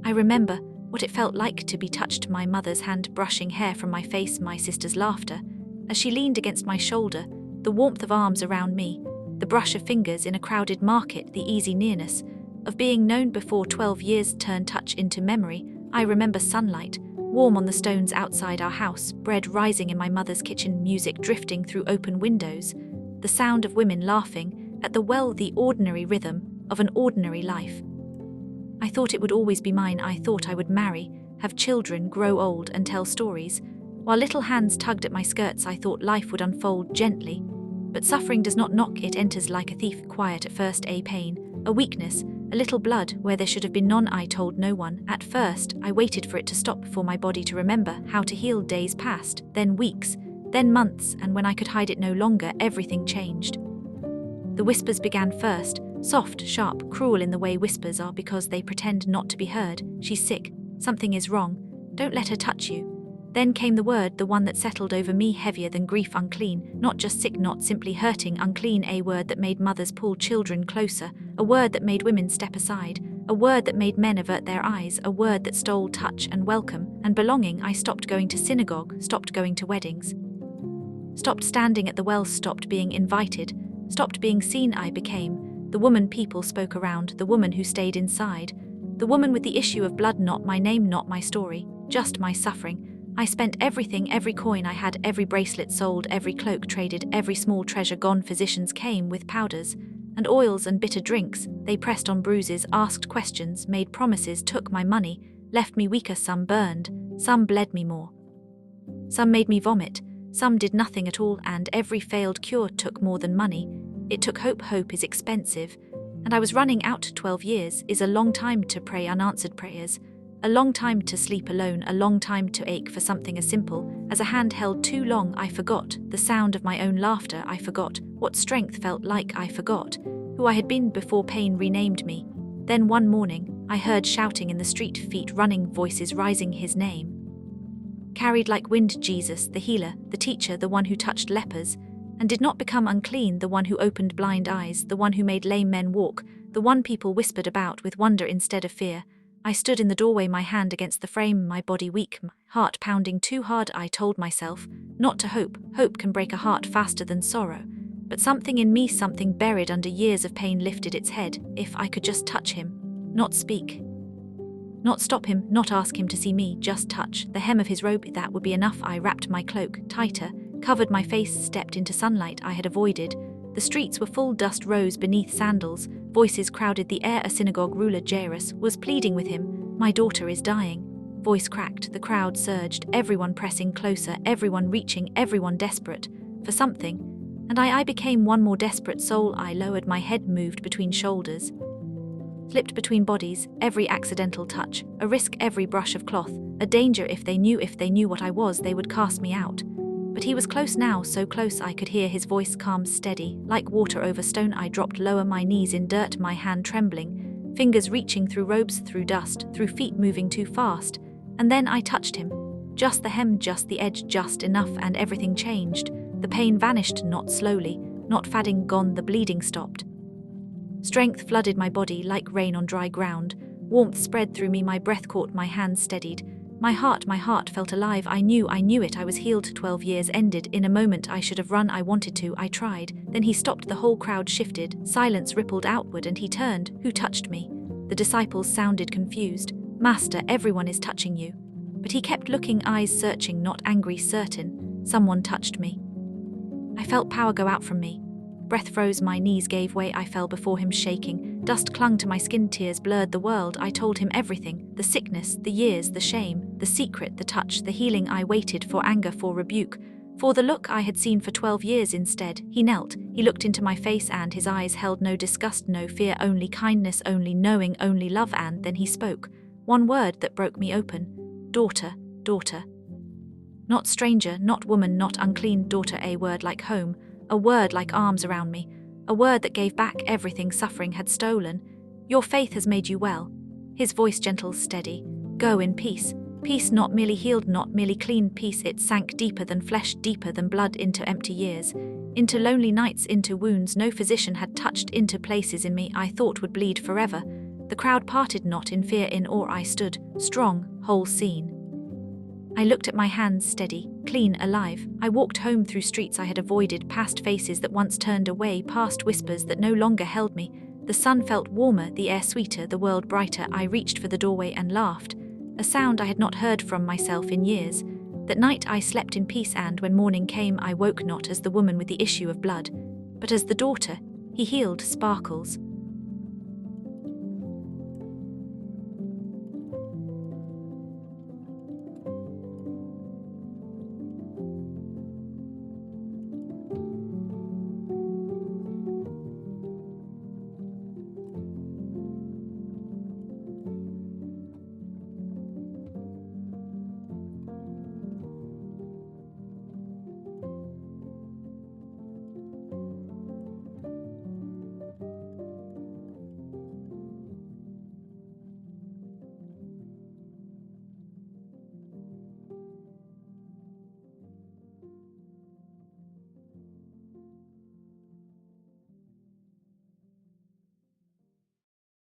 I remember what it felt like to be touched, my mother's hand brushing hair from my face, my sister's laughter as she leaned against my shoulder, the warmth of arms around me, the brush of fingers in a crowded market, the easy nearness of being known before 12 years turned touch into memory. I remember sunlight, warm on the stones outside our house, bread rising in my mother's kitchen, music drifting through open windows, the sound of women laughing at the ordinary rhythm of an ordinary life. I thought it would always be mine. I thought I would marry, have children, grow old and tell stories. While little hands tugged at my skirts, I thought life would unfold gently. But suffering does not knock, it enters like a thief, quiet at first, a pain, a weakness, a little blood where there should have been none. I told no one. At first, I waited for it to stop, for my body to remember how to heal. Days passed, then weeks, then months, and when I could hide it no longer, everything changed. The whispers began first, soft, sharp, cruel in the way whispers are because they pretend not to be heard. She's sick. Something is wrong. Don't let her touch you. Then came the word, the one that settled over me, heavier than grief, unclean, not just sick, not simply hurting, unclean, a word that made mothers pull children closer, a word that made women step aside, a word that made men avert their eyes, a word that stole touch and welcome and belonging. I stopped going to synagogue, stopped going to weddings, stopped standing at the well, stopped being invited, stopped being seen. I became the woman people spoke around, the woman who stayed inside, the woman with the issue of blood, not my name, not my story, just my suffering. I spent everything, every coin I had, every bracelet sold, every cloak traded, every small treasure gone. Physicians came with powders and oils and bitter drinks. They pressed on bruises, asked questions, made promises, took my money, left me weaker. Some burned, some bled me more. Some made me vomit, some did nothing at all, and every failed cure took more than money. It took hope. Hope is expensive, and I was running out. 12 years is a long time to pray unanswered prayers. A long time to sleep alone, a long time to ache for something as simple as a hand held too long. I forgot the sound of my own laughter. I forgot what strength felt like. I forgot who I had been before pain renamed me. Then one morning, I heard shouting in the street, feet running, voices rising, his name carried like wind. Jesus, the healer, the teacher, the one who touched lepers and did not become unclean, the one who opened blind eyes, the one who made lame men walk, the one people whispered about with wonder instead of fear. I stood in the doorway, my hand against the frame, my body weak, my heart pounding too hard. I told myself not to hope. Hope can break a heart faster than sorrow. But something in me, something buried under years of pain, lifted its head. If I could just touch him, not speak, not stop him, not ask him to see me, just touch the hem of his robe, that would be enough. I wrapped my cloak tighter, covered my face, stepped into sunlight I had avoided. The streets were full, dust rose beneath sandals, voices crowded the air. A synagogue ruler, Jairus, was pleading with him. My daughter is dying. Voice cracked, the crowd surged, everyone pressing closer, everyone reaching, everyone desperate for something. And I became one more desperate soul. I lowered my head, moved between shoulders, slipped between bodies, every accidental touch, a risk, every brush of cloth, a danger. If they knew what I was, they would cast me out. But he was close now, so close I could hear his voice, calm, steady, like water over stone. I dropped lower, my knees in dirt, my hand trembling, fingers reaching through robes, through dust, through feet moving too fast. And then I touched him. Just the hem, just the edge, just enough, and everything changed. The pain vanished, not slowly, not fading, gone. The bleeding stopped. Strength flooded my body like rain on dry ground. Warmth spread through me, my breath caught, my hands steadied. My heart felt alive. I knew it. I was healed. 12 years ended in a moment. I should have run. I wanted to. I tried. Then he stopped. The whole crowd shifted. Silence rippled outward and he turned. Who touched me? The disciples sounded confused. Master, everyone is touching you. But he kept looking, eyes searching, not angry, certain. Someone touched me. I felt power go out from me. Breath froze, my knees gave way. I fell before him shaking. Dust clung to my skin, tears blurred the world. I told him everything, the sickness, the years, the shame, the secret, the touch, the healing. I waited for anger, for rebuke, for the look I had seen for 12 years. Instead, he knelt, he looked into my face and his eyes held no disgust, no fear, only kindness, only knowing, only love. And then he spoke, one word that broke me open. Daughter, daughter. Not stranger, not woman, not unclean, daughter. A word like home, a word like arms around me, a word that gave back everything suffering had stolen. Your faith has made you well. His voice gentle, steady. Go in peace. Peace not merely healed, not merely clean. Peace, it sank deeper than flesh, deeper than blood, into empty years, into lonely nights, into wounds no physician had touched, into places in me I thought would bleed forever. The crowd parted not in fear, in awe I stood, strong, whole seen. I looked at my hands, steady, clean, alive. I walked home through streets I had avoided, past faces that once turned away, past whispers that no longer held me. The sun felt warmer, the air sweeter, the world brighter. I reached for the doorway and laughed, a sound I had not heard from myself in years. That night I slept in peace, and when morning came I woke not as the woman with the issue of blood, but as the daughter. He healed sparkles,